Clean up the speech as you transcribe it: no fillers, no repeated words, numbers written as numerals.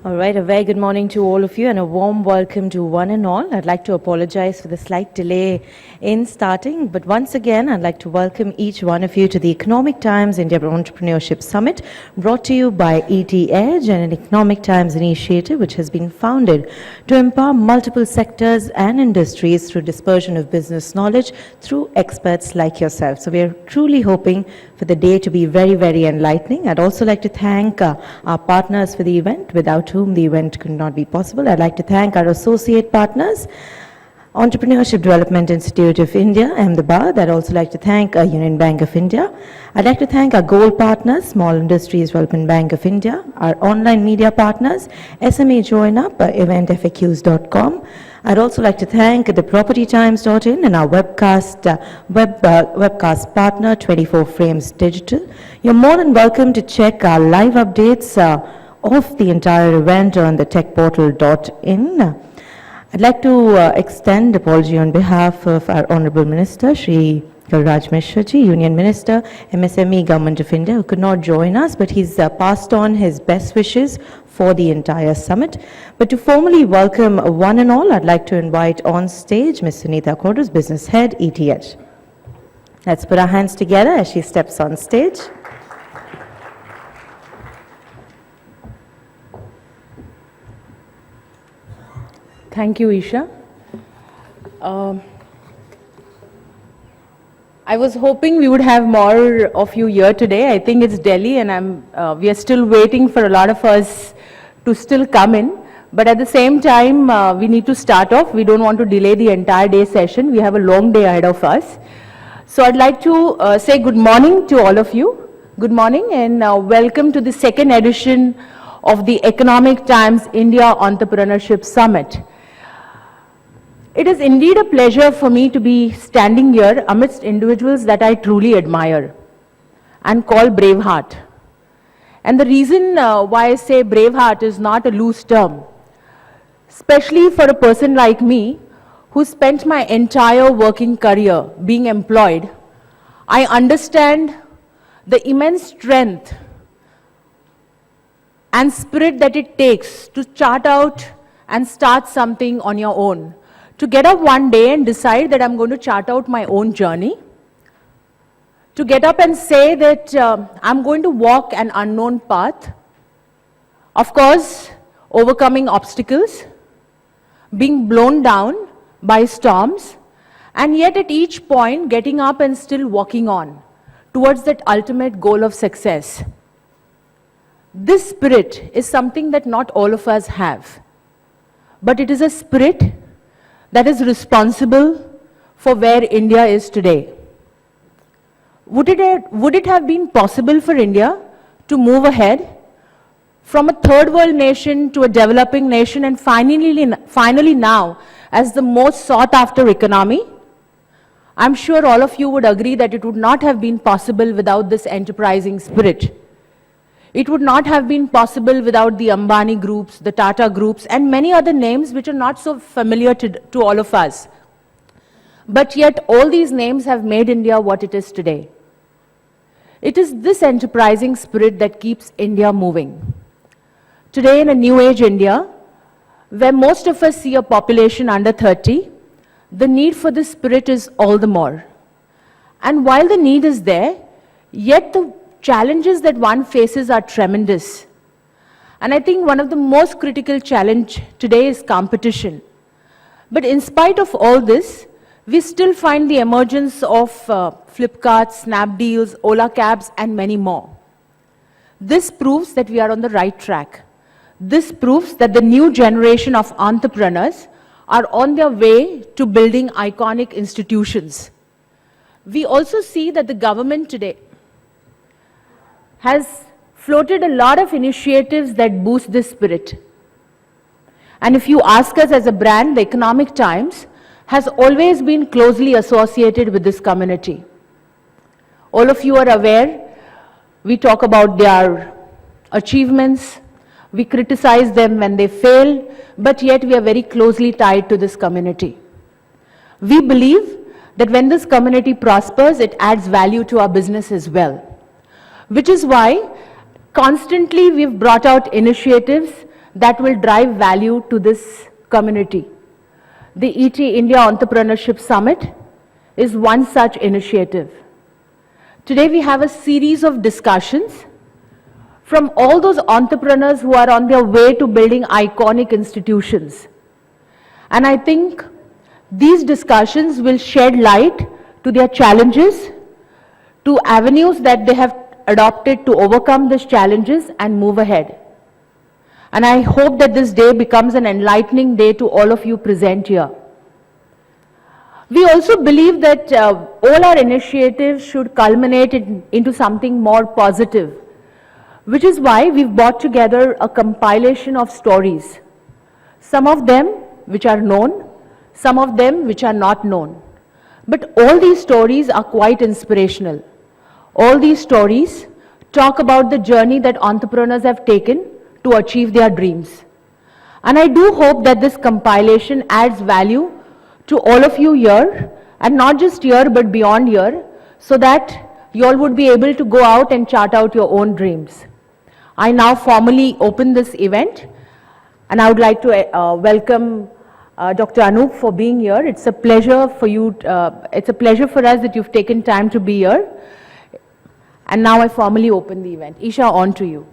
All right, a very good morning to all of you and a warm welcome to one and all. I'd like to apologize for the slight delay in starting, but once again, I'd like to welcome each one of you to the Economic Times India Entrepreneurship Summit, brought to you by ET Edge, and an Economic Times initiative which has been founded to empower multiple sectors and industries through dispersion of business knowledge through experts like yourself. So we're truly hoping for the day to be very, very enlightening. I'd also like to thank our partners for the event, without whom the event could not be possible. I'd like to thank our associate partners, Entrepreneurship Development Institute of India, Ahmedabad. I'd also like to thank Union Bank of India. I'd like to thank our gold partners, Small Industries Development Bank of India, our online media partners, SMA Join Up, eventfaqs.com. I'd also like to thank the propertytimes.in and our webcast partner, 24 Frames Digital. You're more than welcome to check our live updates of the entire event on the techportal.in. I'd like to extend apology on behalf of our Honorable Minister, Shri Kalraj Mishraji, Union Minister, MSME, Government of India, who could not join us, but he's passed on his best wishes for the entire summit. But to formally welcome one and all, I'd like to invite on stage Ms. Sunita, Quadros, Business Head, ETH. Let's put our hands together as she steps on stage. Thank you, Isha. I was hoping we would have more of you here today. I think it's Delhi, and we are still waiting for a lot of us to still come in. But at the same time, we need to start off. We don't want to delay the entire day session. We have a long day ahead of us. So I'd like to say good morning to all of you. Good morning, and welcome to the second edition of the Economic Times India Entrepreneurship Summit. It is indeed a pleasure for me to be standing here amidst individuals that I truly admire and call braveheart. And the reason why I say braveheart is not a loose term, especially for a person like me who spent my entire working career being employed. I understand the immense strength and spirit that it takes to chart out and start something on your own. To get up one day and decide that I'm going to chart out my own journey. To get up and say that I'm going to walk an unknown path. Of course, overcoming obstacles, being blown down by storms, and yet at each point getting up and still walking on towards that ultimate goal of success. This spirit is something that not all of us have, but it is a spirit that is responsible for where India is today. Would it have been possible for India to move ahead from a third world nation to a developing nation and finally now as the most sought after economy? I'm sure all of you would agree that it would not have been possible without this enterprising spirit. It would not have been possible without the Ambani groups, the Tata groups, and many other names which are not so familiar to all of us. But yet all these names have made India what it is today. It is this enterprising spirit that keeps India moving. Today in a new age India, where most of us see a population under 30, the need for this spirit is all the more. And while the need is there, yet the challenges that one faces are tremendous. And I think one of the most critical challenge today is competition. But in spite of all this, we still find the emergence of Flipkart, Snapdeals, Ola Cabs, and many more. This proves that we are on the right track. This proves that the new generation of entrepreneurs are on their way to building iconic institutions. We also see that the government today has floated a lot of initiatives that boost this spirit. And if you ask us as a brand, the Economic Times has always been closely associated with this community. All of you are aware, we talk about their achievements, we criticize them when they fail, but yet we are very closely tied to this community. We believe that when this community prospers, it adds value to our business as well. Which is why constantly we've brought out initiatives that will drive value to this community. The ET India Entrepreneurship Summit is one such initiative. Today we have a series of discussions from all those entrepreneurs who are on their way to building iconic institutions. And I think these discussions will shed light to their challenges, to avenues that they have adopted to overcome these challenges and move ahead. And I hope that this day becomes an enlightening day to all of you present here. We also believe that all our initiatives should culminate into something more positive, which is why we've brought together a compilation of stories. Some of them which are known, some of them which are not known. But all these stories are quite inspirational. All these stories talk about the journey that entrepreneurs have taken to achieve their dreams. And I do hope that this compilation adds value to all of you here, and not just here but beyond here, so that you all would be able to go out and chart out your own dreams. I now formally open this event, and I would like to welcome Dr. Anup for being here. It's a pleasure for you. It's a pleasure for us that you've taken time to be here. And now I formally open the event. Isha, on to you.